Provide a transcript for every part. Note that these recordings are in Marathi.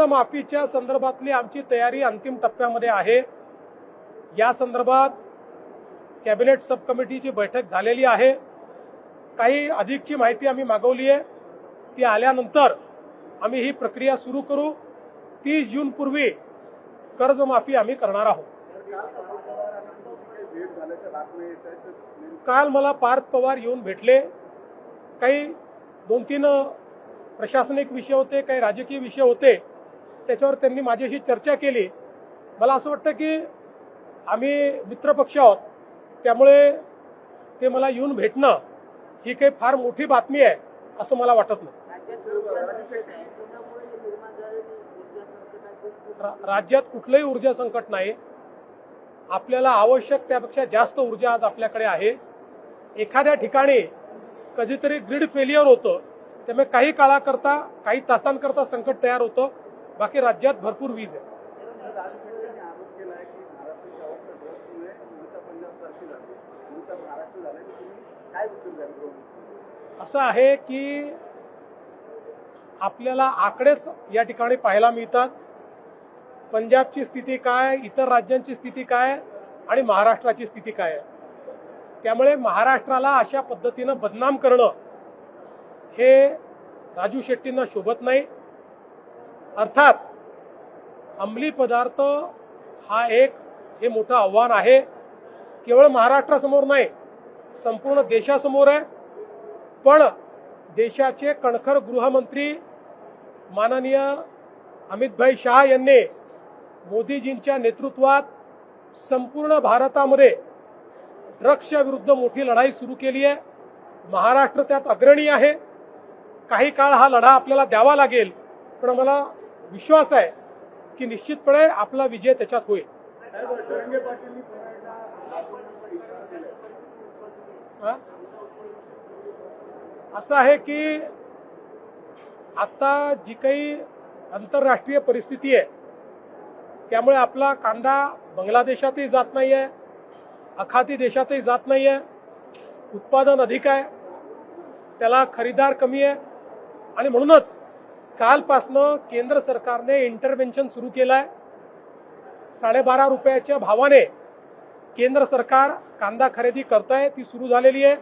माफीच्या संदर्भातली आमची तयारी अंतिम टप्प्यामध्ये आहे। या संदर्भात कॅबिनेट सब कमिटीची बैठक झालेली आहे। काही अधिकची माहिती आम्ही मागवली आहे, ती आल्यानंतर आम्ही ही प्रक्रिया सुरू करू। 30 जून पूर्वी कर्जमाफी आम्ही करणार आहोत। काल मला पार्थ पवार येऊन भेटले। काही 2-3 प्रशासनिक विषय होते, काही राजकीय विषय होते, त्याच्यावर त्यांनी माझ्याशी चर्चा केली। मला असं वाटतं की आम्ही मित्रपक्ष आहोत, त्यामुळे ते मला येऊन भेटणं ही काही फार मोठी बातमी आहे असं मला वाटत नाही। राज्यात कुठलंही ऊर्जा संकट नाही। आपल्याला आवश्यक त्यापेक्षा जास्त ऊर्जा आज आपल्याकडे आहे। एखाद्या ठिकाणी कधीतरी ग्रिड फेलियर होतं, त्यामुळे काही काळाकरता काही तासांकरता संकट तयार होतं, बाकी राज्यात भरपूर वीज आहे। असं आहे की आपल्याला आकडेच या ठिकाणी पाहायला मिळतात। पंजाबची स्थिती काय, इतर राज्यांची स्थिती काय आणि महाराष्ट्राची स्थिती काय आहे। त्यामुळे महाराष्ट्राला अशा पद्धतीनं बदनाम करणं हे राजू शेट्टींना शोभत नाही। अर्थात अंमली पदार्थ हा हे मोठं आव्हान आहे। केवळ महाराष्ट्रासमोर नाही, संपूर्ण देशासमोर आहे। पण देशाचे कणखर गृहमंत्री माननीय अमितभाई शाह यांनी मोदीजींच्या नेतृत्वात संपूर्ण भारतामध्ये ड्रग्सच्या विरुद्ध मोठी लढाई सुरू केली आहे। महाराष्ट्र त्यात अग्रणी आहे। काही काळ हा लढा आपल्याला द्यावा लागेल, पण मला विश्वास आहे की निश्चितपणे आपला विजय त्याच्यात होईल। असं आहे की आता जी काही आंतरराष्ट्रीय परिस्थिती आहे, त्यामुळे आपला कांदा बांगलादेशातही जात नाहीये, आखाती देशातही जात नाहीये। उत्पादन अधिक आहे, त्याला खरीदार कमी आहे, आणि म्हणूनच कालपासनं केंद्र सरकारने इंटरव्हेन्शन सुरू केलंय। 12.5 रुपयाच्या भावाने केंद्र सरकार कांदा खरेदी करतंय, ती सुरू झालेली आहे।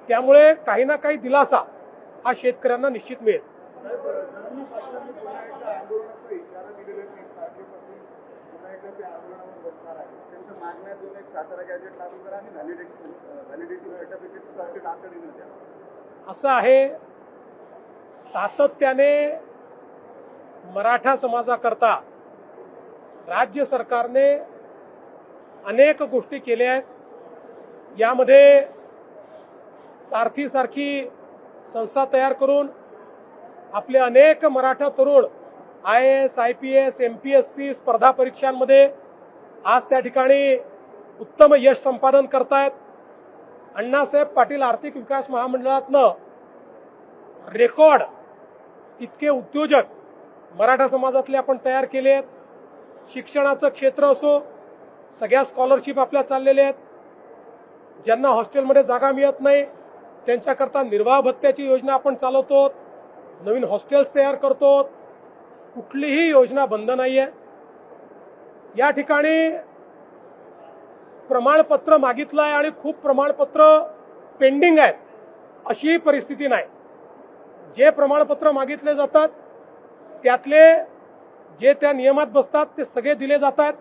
त्यामुळे काही ना काही दिलासा हा शेतकऱ्यांना निश्चित मिळेल। असं आहे, सातत्याने मराठा समाजाकरता राज्य सरकारने अनेक गोष्टी केल्या आहेत। यामध्ये सारथी संस्था तयार करून आपले अनेक मराठा तरुण IAS, IPS, MPSC स्पर्धा परीक्षांमध्ये आज त्या ठिकाणी उत्तम यश संपादन करतायत। अण्णासाहेब पाटील आर्थिक विकास महामंडळातनं रेकॉर्ड इतके उद्योजक मराठा समाजातले आपण तयार केले आहेत। शिक्षणाचं क्षेत्र असो, सगळ्या स्कॉलरशिप आपल्या चाललेल्या आहेत। ज्यांना हॉस्टेलमध्ये जागा मिळत नाही त्यांच्याकरता निर्वाह भत्त्याची योजना आपण चालवतो, नवीन हॉस्टेल्स तयार करतो। कुठलीही योजना बंद नाहीये। या ठिकाणी प्रमाणपत्र मागितलंय आणि खूप प्रमाणपत्र पेंडिंग आहेत अशी परिस्थिती नाही। जे प्रमाणपत्र मागितले जातात त्यातले जे त्या नियमात बसतात ते सगळे दिले जातात,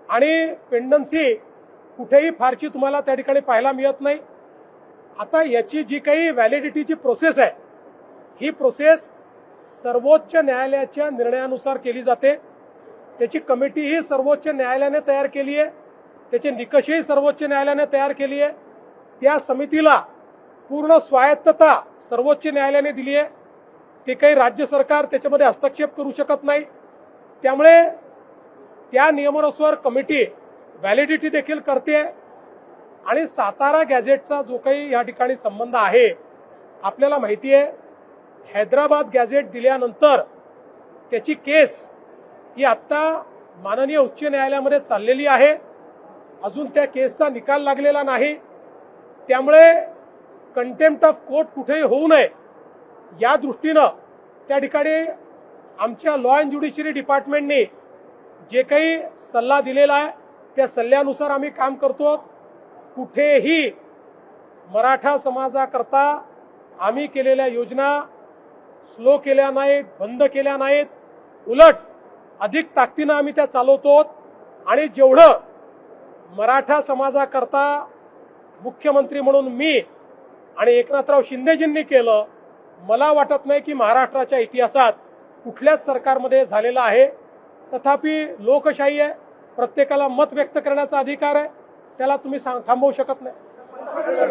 आणि पेंडन्सी कुठेही फारशी तुम्हाला त्या ठिकाणी पाहायला मिळत नाही। आता याची जी काही व्हॅलिडिटीची प्रोसेस आहे, ही प्रोसेस सर्वोच्च न्यायालयाच्या निर्णयानुसार केली जाते। त्याची कमिटी ही सर्वोच्च न्यायालयाने तयार केली आहे, त्याचे निकषही सर्वोच्च न्यायालयाने तयार केली आहे। त्या समितीला पूर्ण स्वायत्तता सर्वोच्च न्यायालयाने दिली आहे। ते काही राज्य सरकार त्याच्यामध्ये हस्तक्षेप करू शकत नाही। त्यामुळे त्या नियमानुसार कमिटी व्हॅलिडिटी देखील करते, आणि सातारा गॅझेटचा जो काही या ठिकाणी संबंध आहे, आपल्याला माहिती आहे हैदराबाद गॅझेट दिल्यानंतर त्याची केस ही आता माननीय उच्च न्यायालयामध्ये चाललेली आहे। अजून त्या केसचा निकाल लागलेला नाही। त्यामुळे कंटेम्प्ट ऑफ कोर्ट कुठेही होऊ नये या दृष्टीनं त्या ठिकाणी आमच्या लॉ अँड ज्युडिशरी डिपार्टमेंटने जे काही सल्ला दिलेला आहे त्या सल्ल्यानुसार आम्ही काम करतो. कुठेही मराठा समाजाकरता आम्ही केलेल्या योजना स्लो केल्या नाहीत, बंद केल्या नाहीत. उलट अधिक ताकदीनं आम्ही त्या चालवतो. आणि जेवढं मराठा समाजाकरता मुख्यमंत्री म्हणून मी आणि एकनाथराव शिंदेजींनी केलं, मला वाटत नाही की महाराष्ट्राच्या इतिहासात कुठल्याच सरकारमध्ये झालेलं आहे. तथापि लोकशाही आहे, प्रत्येकाला मत व्यक्त करण्याचा अधिकार आहे, त्याला तुम्ही थांबवू शकत नाही.